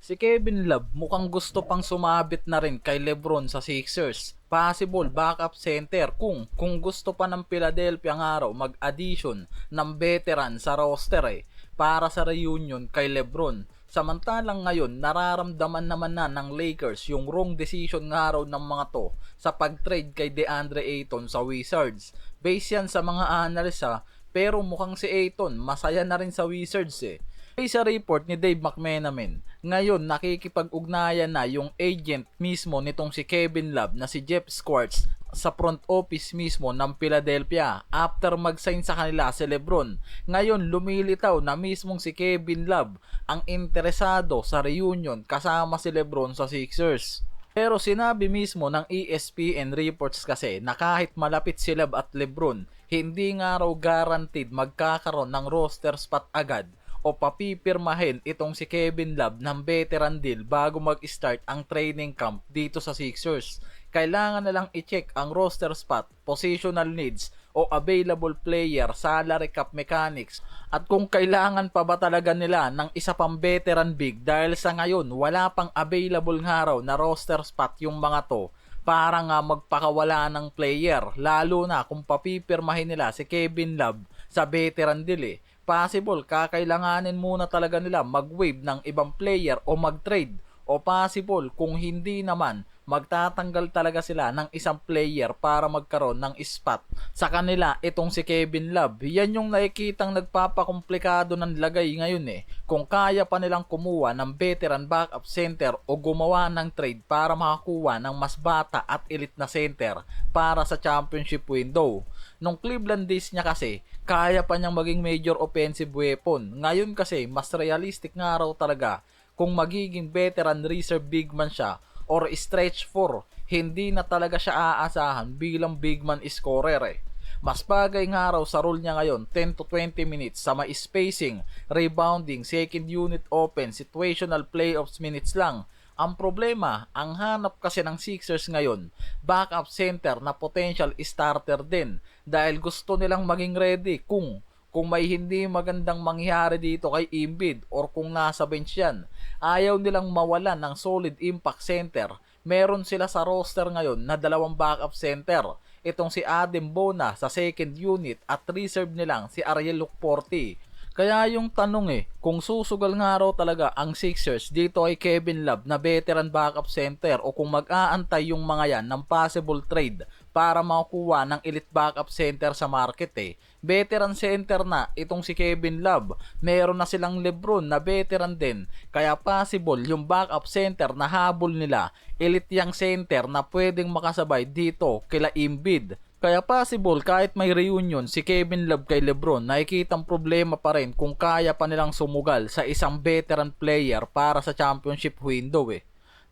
Si Kevin Love mukhang gusto pang sumabit na rin kay LeBron sa Sixers. Possible backup center kung gusto pa ng Philadelphia ng araw mag-addition ng veteran sa roster para sa reunion kay LeBron. Samantalang ngayon, nararamdaman naman na ng Lakers yung wrong decision ng araw ng mga to sa pag-trade kay DeAndre Ayton sa Wizards. Base yan sa mga analyst pero mukhang si Ayton masaya na rin sa Wizards. Sa report ni Dave McMenamin, ngayon nakikipag-ugnayan na yung agent mismo nitong si Kevin Love na si Jeff Squartz sa front office mismo ng Philadelphia after mag-sign sa kanila si LeBron. Ngayon lumilitaw na mismong si Kevin Love ang interesado sa reunion kasama si LeBron sa Sixers. Pero sinabi mismo ng ESPN reports kasi na kahit malapit si Love at LeBron, hindi nga raw guaranteed magkakaroon ng roster spot agad o papipirmahin itong si Kevin Love ng veteran deal bago mag-start ang training camp dito sa Sixers. Kailangan na lang i-check ang roster spot, positional needs o available player, salary cap mechanics at kung kailangan pa ba talaga nila ng isa pang veteran big dahil sa ngayon wala pang available nga raw na roster spot yung mga to para nga magpakawala ng player, lalo na kung papipirmahin nila si Kevin Love sa veteran deal. Possible kakailanganin muna talaga nila mag-waive ng ibang player o mag-trade, o possible kung hindi naman magtatanggal talaga sila ng isang player para magkaroon ng spot sa kanila itong si Kevin Love. Yan yung nakikitang nagpapakomplikado ng lagay ngayon kung kaya pa nilang kumuha ng veteran backup center o gumawa ng trade para makakuha ng mas bata at elite na center para sa championship window. Nung Cleveland days niya kasi, kaya pa niyang maging major offensive weapon. Ngayon kasi, mas realistic nga raw talaga kung magiging veteran reserve big man siya or stretch 4, hindi na talaga siya aasahan bilang big man scorer. Mas bagay nga raw sa role niya ngayon 10 to 20 minutes sa may spacing, rebounding, second unit offense, situational playoffs minutes lang. Ang problema, ang hanap kasi ng Sixers ngayon, backup center na potential starter din dahil gusto nilang maging ready kung may hindi magandang mangyari dito kay Embiid or kung nasa bench yan. Ayaw nilang mawalan ng solid impact center. Meron sila sa roster ngayon na dalawang backup center. Itong si Adem Bona sa second unit at reserve nilang si Ariel Lukporti. Kaya yung tanong kung susugal nga raw talaga ang Sixers dito ay Kevin Love na veteran backup center o kung mag-aantay yung mga yan ng possible trade para makukuha ng elite backup center sa market. Veteran center na itong si Kevin Love. Meron na silang LeBron na veteran din. Kaya possible yung backup center na habol nila, elite yung center na pwedeng makasabay dito kila Embiid. Kaya possible kahit may reunion si Kevin Love kay LeBron, nakikitang problema pa rin kung kaya pa nilang sumugal sa isang veteran player para sa championship window.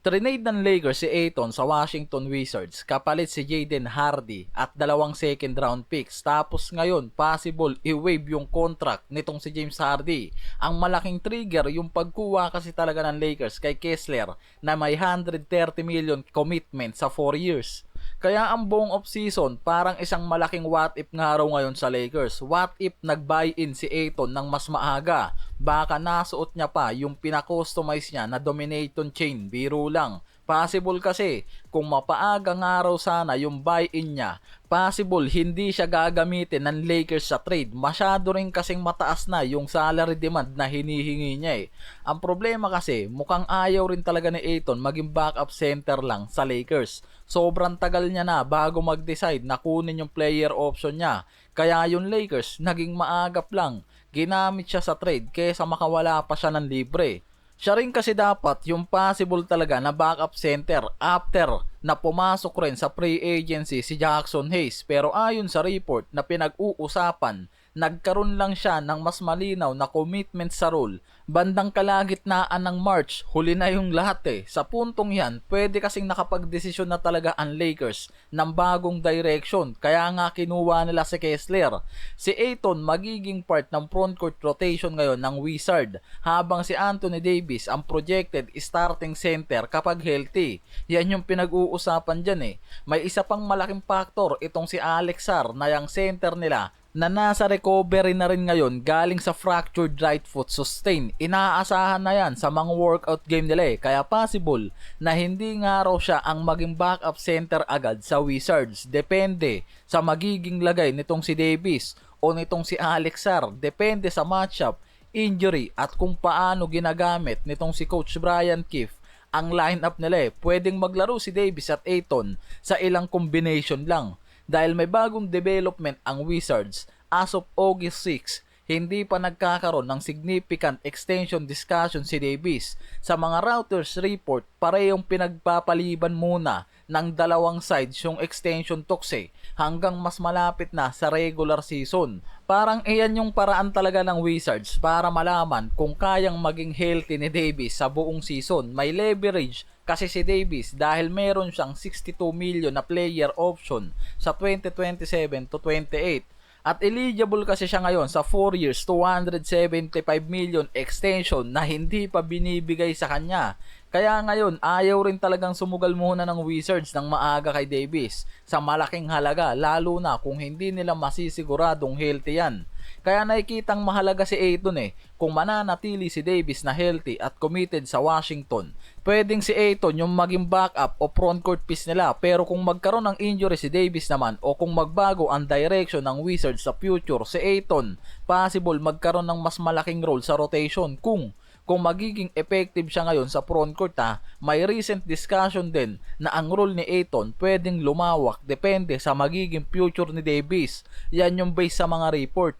Trinade ng Lakers si Ayton sa Washington Wizards kapalit si Jaden Hardy at dalawang second round picks, tapos ngayon possible i-waive yung contract nitong si James Hardy. Ang malaking trigger yung pagkuha kasi talaga ng Lakers kay Kessler na may 130 million commitment sa 4 years. Kaya ang buong off-season parang isang malaking what if nga raw ngayon sa Lakers. What if nag-buy-in si Ayton ng mas maaga? Baka nasuot niya pa yung pina-customize niya na domination chain. Biro lang. Possible kasi kung mapaaga nga raw sana yung buy-in niya, possible hindi siya gagamitin ng Lakers sa trade. Masyado rin kasing mataas na yung salary demand na hinihingi niya. Ang problema kasi mukhang ayaw rin talaga ni Ayton maging backup center lang sa Lakers. Sobrang tagal niya na bago mag-decide na kunin yung player option niya. Kaya yung Lakers naging maagap lang. Ginamit siya sa trade kaysa makawala pa siya ng libre. Siya rin kasi dapat yung possible talaga na backup center after na pumasok rin sa free agency si Jackson Hayes, pero ayon sa report na pinag-uusapan, nagkaroon lang siya ng mas malinaw na commitment sa role bandang kalagitnaan ng March. Huli na yung lahat. Sa puntong yan, pwede kasing nakapagdesisyon na talaga ang Lakers ng bagong direction, kaya nga kinuha nila si Kessler. Si Ayton magiging part ng frontcourt rotation ngayon ng Wizard, habang si Anthony Davis ang projected starting center kapag healthy. Yan yung pinag-uusapan dyan. May isa pang malaking factor itong si Alex Sarr na yung center nila na nasa recovery na rin ngayon galing sa fractured right foot sustain. Inaasahan na yan sa mga workout game nila kaya possible na hindi nga raw siya ang maging backup center agad sa Wizards. Depende sa magiging lagay nitong si Davis o nitong si Alex Sarr. Depende sa matchup, injury at kung paano ginagamit nitong si Coach Brian Keefe ang lineup nila. Pwedeng maglaro si Davis at Ayton sa ilang combination lang. Dahil may bagong development ang Wizards, as of August 6, hindi pa nagkakaroon ng significant extension discussion si Davis. Sa mga routers report, parehong pinagpapaliban muna ng dalawang sides yung extension talks hanggang mas malapit na sa regular season. Parang iyan yung paraan talaga ng Wizards para malaman kung kayang maging healthy ni Davis sa buong season. May leverage kasi si Davis dahil meron siyang 62 million na player option sa 2027 to 28 at eligible kasi siya ngayon sa 4 years 275 million extension na hindi pa binibigay sa kanya. Kaya ngayon ayaw rin talagang sumugal muna ng Wizards ng maaga kay Davis sa malaking halaga, lalo na kung hindi nila masisiguradong healthy yan. Kaya nakikitang mahalaga si Ayton kung mananatili si Davis na healthy at committed sa Washington. Pwedeng si Ayton yung maging backup o frontcourt piece nila, pero kung magkaroon ng injury si Davis naman o kung magbago ang direction ng Wizards sa future, si Ayton possible magkaroon ng mas malaking role sa rotation kung magiging effective siya ngayon sa frontcourt. May recent discussion din na ang role ni Ayton pwedeng lumawak depende sa magiging future ni Davis. Yan yung base sa mga report.